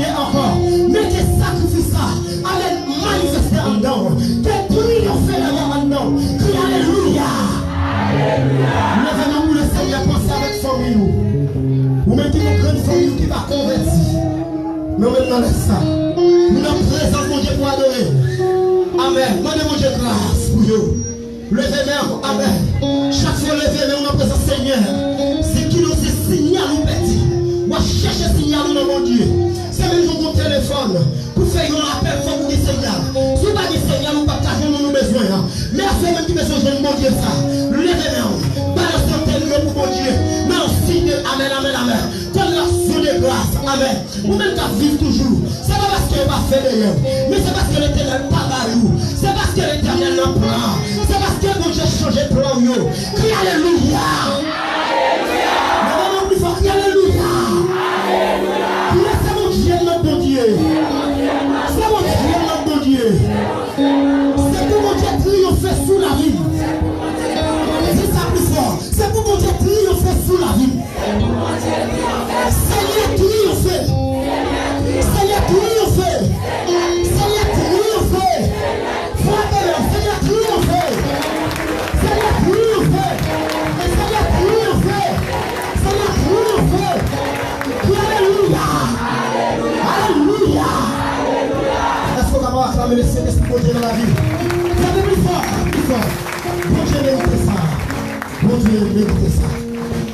prier encore. Mettez sacrifice ça. Allez manifester en dedans. Que prier en fait en dedans. Crie Alléluia. Levez-nous pour le Seigneur, pensez avec famille. Ou mettez une grande famille qui va convertir. Mais maintenant, laisse ça. Nous sommes présents pour Dieu pour adorer. Amen. Demandez mon Dieu grâce pour vous. Levez-nous. Amen. Chaque fois levez-nous dans présence Seigneur. C'est qui nous c'est signal ou petit. Moi cherche signal dans mon Dieu. C'est même mon téléphone. Pour faire un appel, il faut vous dire signal. Si vous n'avez pas de signal, vous partagez nos besoins. Mais à ce moment qui besoin de mon Dieu ça. Levez-nous. Balancez un tel pour mon Dieu. Mais on signe. Amen, amen, amen. Telle la sous de grâce. Amen. Vous-même qui vivez toujours. C'est pas parce qu'elle va faire d'ailleurs. Mais c'est parce que l'éternel parle. C'est parce que l'éternel en plan. C'est parce que mon Dieu change de plan. Crie Alléluia. Alléluia. Non, plus fort. Crie Alléluia. Alléluia. C'est mon Dieu, notre bon Dieu. C'est mon Dieu, notre bon Dieu. C'est pour mon Dieu triompher sous la vie. C'est ça plus fort. C'est pour mon Dieu triompher sous la vie. Seigneur triompher. Seigneur triompher. Seigneur triompher. Frappez-le. Seigneur triompher. Seigneur triompher. Seigneur triompher. Seigneur triompher. Alléluia. Alléluia. Est-ce qu'on va pas acclamer le Seigneur pour Dieu dans la vie? Faites plus fort. Plus fort. Bon Dieu mérite ça. Bon Dieu mérite ça.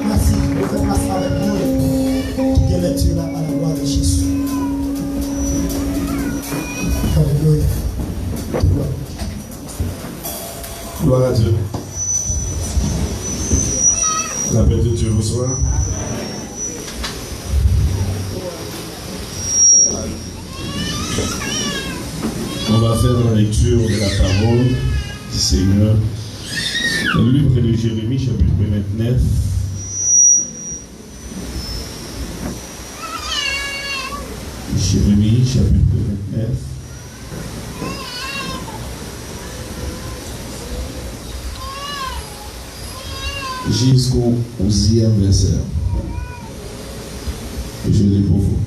Merci. Vous faites grâce avec nous. Qui est lecture là à la gloire de Jésus. Alléluia. Gloire à Dieu. La paix de Dieu vous soit. On va faire la lecture de la parole du Seigneur. Dans le livre de Jérémie, chapitre 29. Jérémie, chapitre 29. Jusqu'au 11e verset. Je lis pour vous.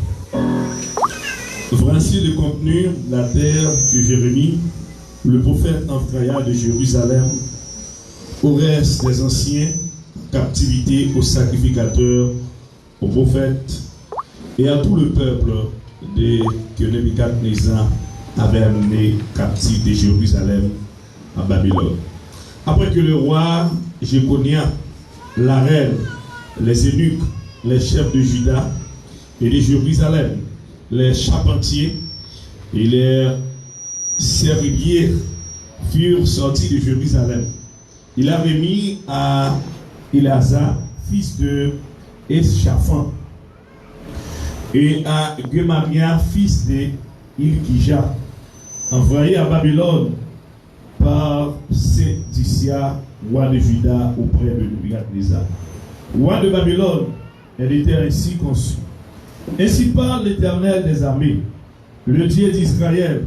Voici le contenu de la terre que Jérémie, le prophète envoya de Jérusalem, au reste des anciens, captivité aux sacrificateurs, aux prophètes et à tout le peuple que Nebuchadnezzar avait amené captif de Jérusalem à Babylone. Après que le roi Jéconia, la reine, les eunuques, les chefs de Juda et de Jérusalem, les charpentiers et les serruriers furent sortis de Jérusalem, il a remis à Élasar, fils de Eschaphan, et à Gemaria, fils de Ilkija, envoyé à Babylone par Sédécia, roi de Juda, auprès de Nebuchadnezzar, roi de Babylone. Elle était ainsi conçue. Ainsi parle l'Éternel des armées, le Dieu d'Israël,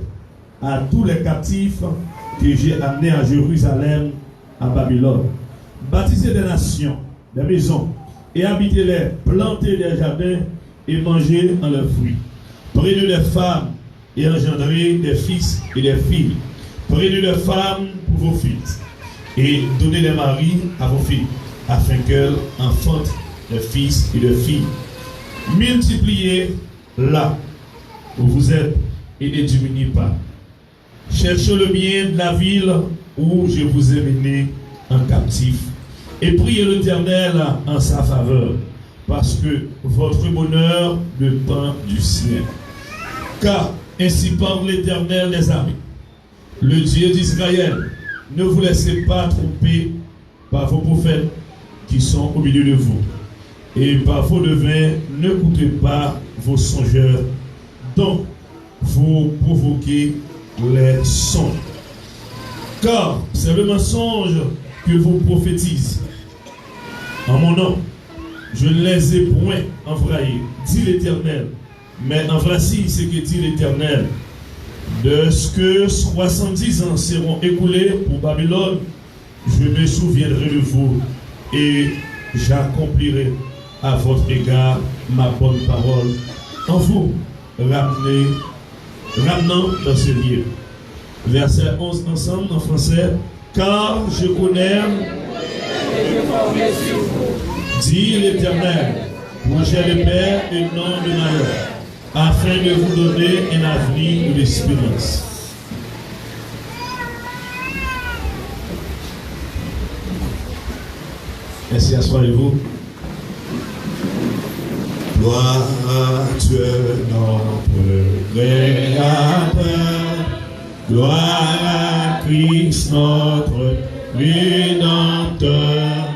à tous les captifs que j'ai amenés à Jérusalem, à Babylone. Bâtissez des nations, des maisons, et habitez-les, plantez des jardins, et mangez en leurs fruits. Prenez des femmes, et engendrez des fils et des filles. Prenez des femmes pour vos fils, et donnez les maris à vos filles, afin qu'elles enfantent des fils et des filles. Multipliez là où vous êtes, et ne diminuez pas. Cherchez le bien de la ville où je vous ai mené en captif, et priez l'Éternel en sa faveur, parce que votre bonheur dépend du ciel. Car ainsi parle l'Éternel des armées, le Dieu d'Israël: ne vous laissez pas tromper par vos prophètes qui sont au milieu de vous, et par vos devins n'écoutez pas vos songeurs, dont vous provoquez les songes. Car c'est le mensonge que vous prophétisez en mon nom. Je ne les ai point envoyés, dit l'Éternel. Mais en voici ce que dit l'Éternel: de ce que 70 ans seront écoulés pour Babylone, je me souviendrai de vous et j'accomplirai à votre égard ma bonne parole en vous. ramenant dans ce lieu. Verset 11 ensemble en français. Car je connais, dit l'Éternel, projet de paix et non de malheur, afin de vous donner un avenir de l'espérance. Ainsi, assoyez-vous. Gloire à Dieu, notre Créateur. Gloire à Christ, notre Rédempteur.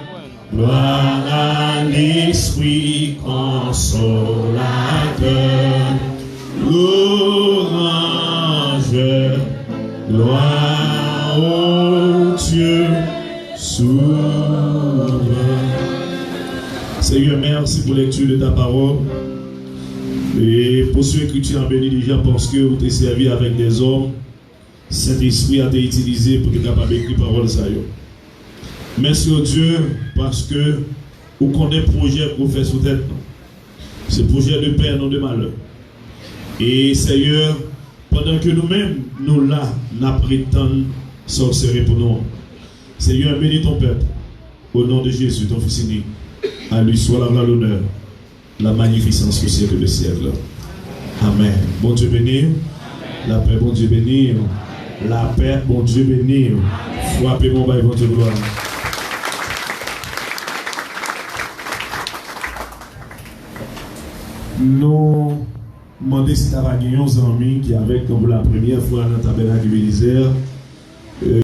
Gloire à l'Esprit consolateur. Louange, gloire au Dieu souverain. Seigneur, merci pour la lecture de ta parole. Et pour ceux que tu as béni déjà parce que vous t'es servi avec des hommes, Saint-Esprit a été utilisé pour être capable d'écrire parole ça. Merci au Dieu parce que vous connaissez le projet que vous faites sous tête. Ce projet de paix, non de malheur. Et Seigneur, pendant que nous-mêmes, nous là, nous prétendons sorcerer pour nous. Seigneur, bénis ton peuple. Au nom de Jésus, ton Fils unique. À lui soit la gloire, l'honneur, la magnificence au siècle de siècle. Amen. Bon Dieu béni. La paix, bon Dieu béni. La paix, bon Dieu béni. Frappez mon bail, bon Dieu gloire. Nous demandons si tu as gagné 11 amis qui avec comme la première fois dans ta tabernacle Ebenezer.